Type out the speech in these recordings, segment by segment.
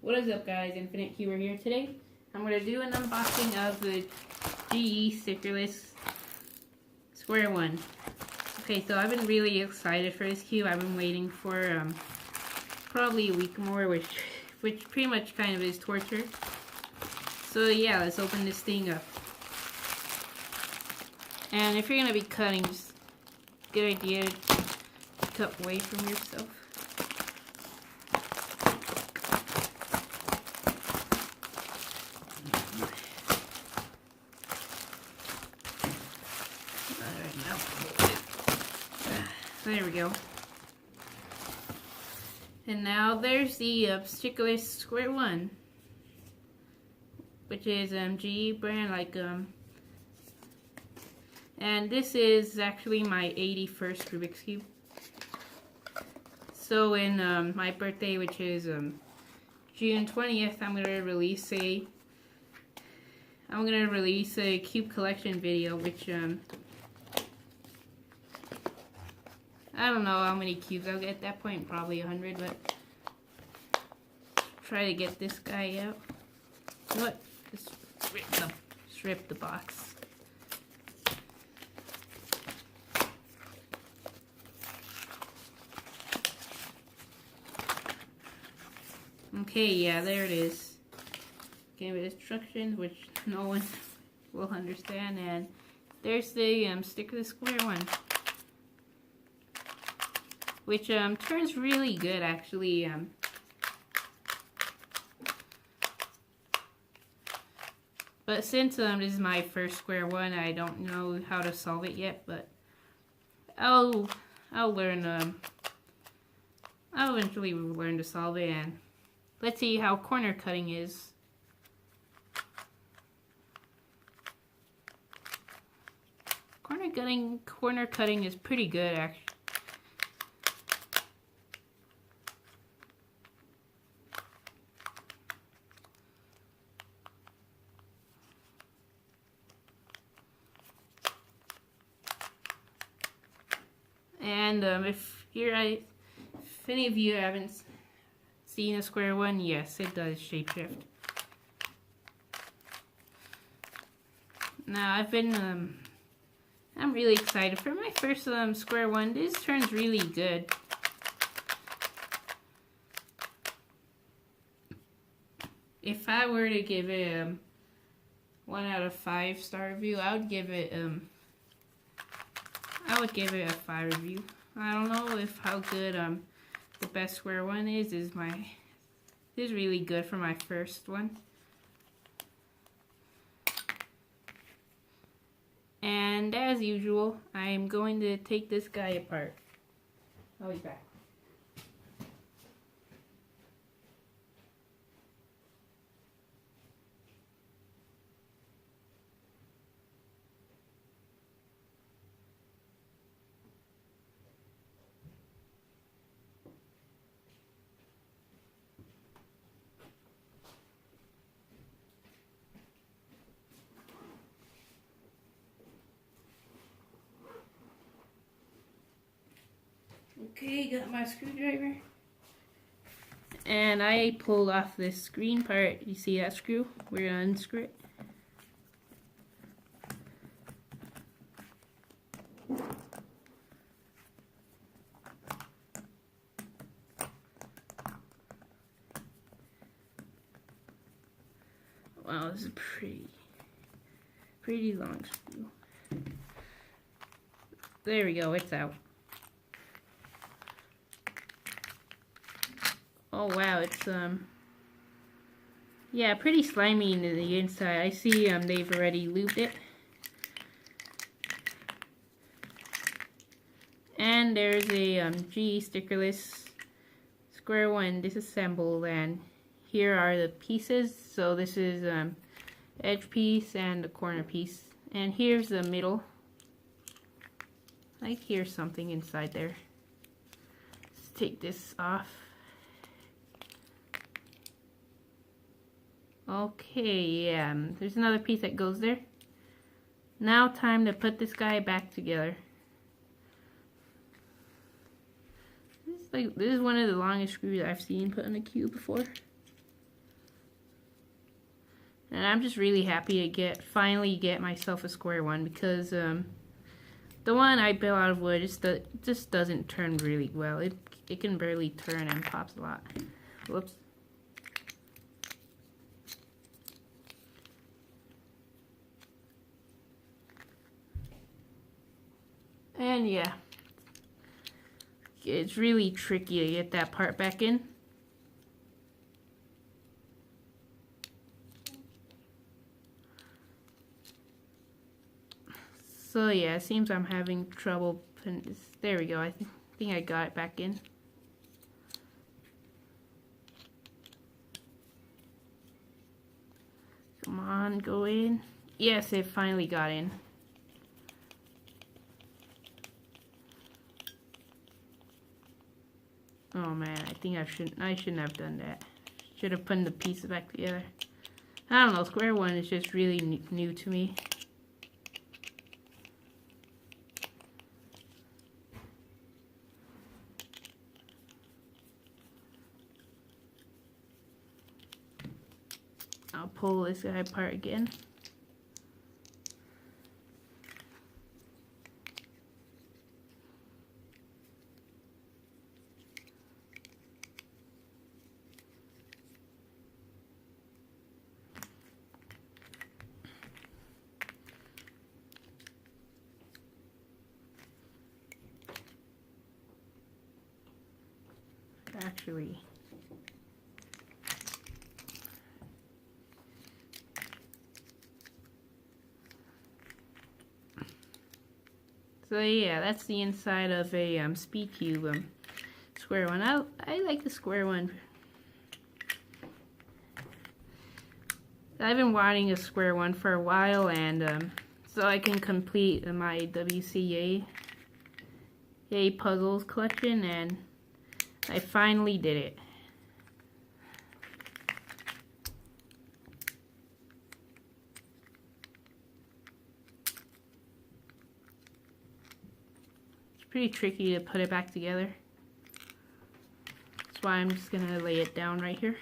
What is up, guys? Infinite Qiyi here. Today I'm going to do an unboxing of the Qiyi stickerless square one. Okay, so I've been really excited for this cube. I've been waiting for probably a week more, which pretty much kind of is torture. So yeah, let's open this thing up. And if you're going to be cutting, just good idea to cut away from yourself. There we go. And now there's the stickerless square one, which is Qiyi brand, and this is actually my 81st Rubik's Cube. So in my birthday, which is June 20th, I'm gonna release a cube collection video, which I don't know how many cubes I'll get at that point, probably 100, but try to get this guy out. What? Just rip the box. Okay, yeah, there it is. Gave it instructions, which no one will understand, and there's the stickerless square one, which turns really good, actually. But since this is my first square one, I don't know how to solve it yet, but I'll learn. I'll eventually learn to solve it, and let's see how corner cutting is. Corner cutting is pretty good, actually. And if any of you haven't seen a square one, yes, it does shapeshift. Now I'm really excited for my first square one. This turns really good. If I were to give it 1 out of 5 star review, I would give it a 5 review. I don't know how good the best square one is. This is really good for my first one. And as usual, I'm going to take this guy apart. I'll be back. Okay, got my screwdriver. And I pulled off this green part. You see that screw? We're gonna unscrew it. Wow, this is pretty long screw. There we go, it's out. Oh wow, it's yeah, pretty slimy in the inside. I see they've already lubed it. And there's a Qiyi stickerless square one disassembled, and here are the pieces. So this is edge piece and the corner piece, and here's the middle. I hear something inside there. Let's take this off. Okay, yeah, there's another piece that goes there. Now time to put this guy back together. This is one of the longest screws I've seen put in a cube before. And I'm just really happy to finally get myself a square one, because the one I built out of wood just doesn't turn really well. It can barely turn and pops a lot. Whoops. And yeah, it's really tricky to get that part back in. So yeah, it seems I'm having trouble putting this. There we go. I think I got it back in. Come on, go in. Yes, it finally got in. Oh man, I think I shouldn't have done that. Should have put the pieces back together. I don't know, square one is just really new to me. I'll pull this guy apart again. Actually, so yeah, that's the inside of a speed cube square one. I like the square one. I've been wanting a square one for a while, and so I can complete my WCA puzzles collection, and I finally did it. It's pretty tricky to put it back together. That's why I'm just gonna lay it down right here.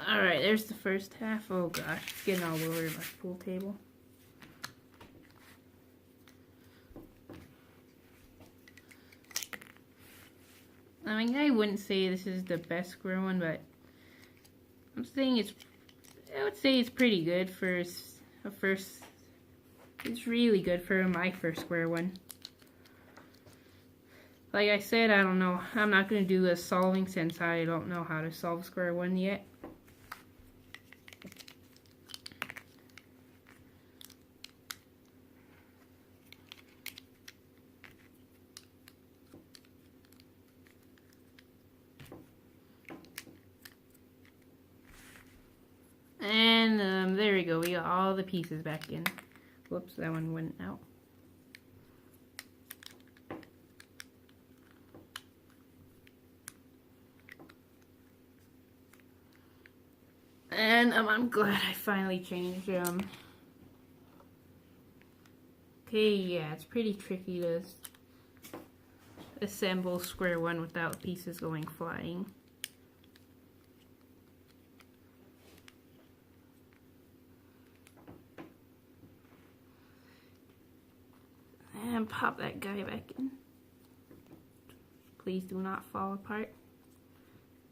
Alright, there's the first half. Oh gosh, it's getting all over my pool table. I mean, I wouldn't say this is the best square one, but I'm saying I would say it's pretty good for a first. It's really good for my first square one. Like I said, I don't know. I'm not going to do a solving since I don't know how to solve square one yet. And there we go. We got all the pieces back in. Whoops, that one went out. And I'm glad I finally changed them. Okay, yeah, it's pretty tricky to assemble square one without pieces going flying. And pop that guy back in. Please do not fall apart.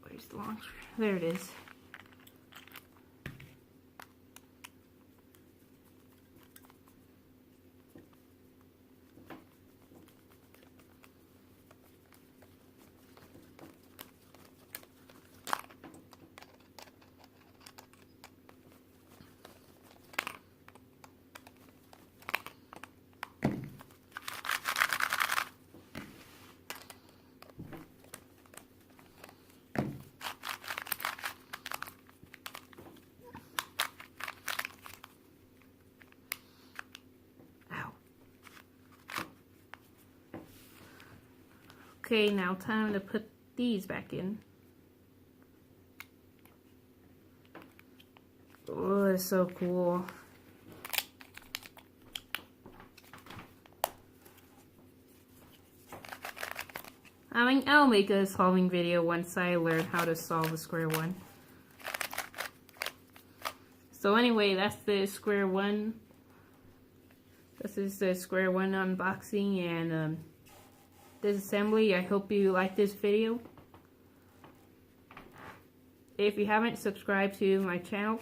Where's the long screw? There it is. Okay, now time to put these back in. Oh, it's so cool. I mean, I'll make a solving video once I learn how to solve the square one. So anyway, that's the square one. This is the square one unboxing and disassembly. I hope you like this video. If you haven't subscribed to my channel,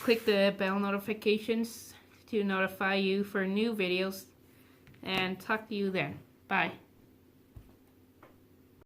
click the bell notifications to notify you for new videos, and talk to you then. Bye.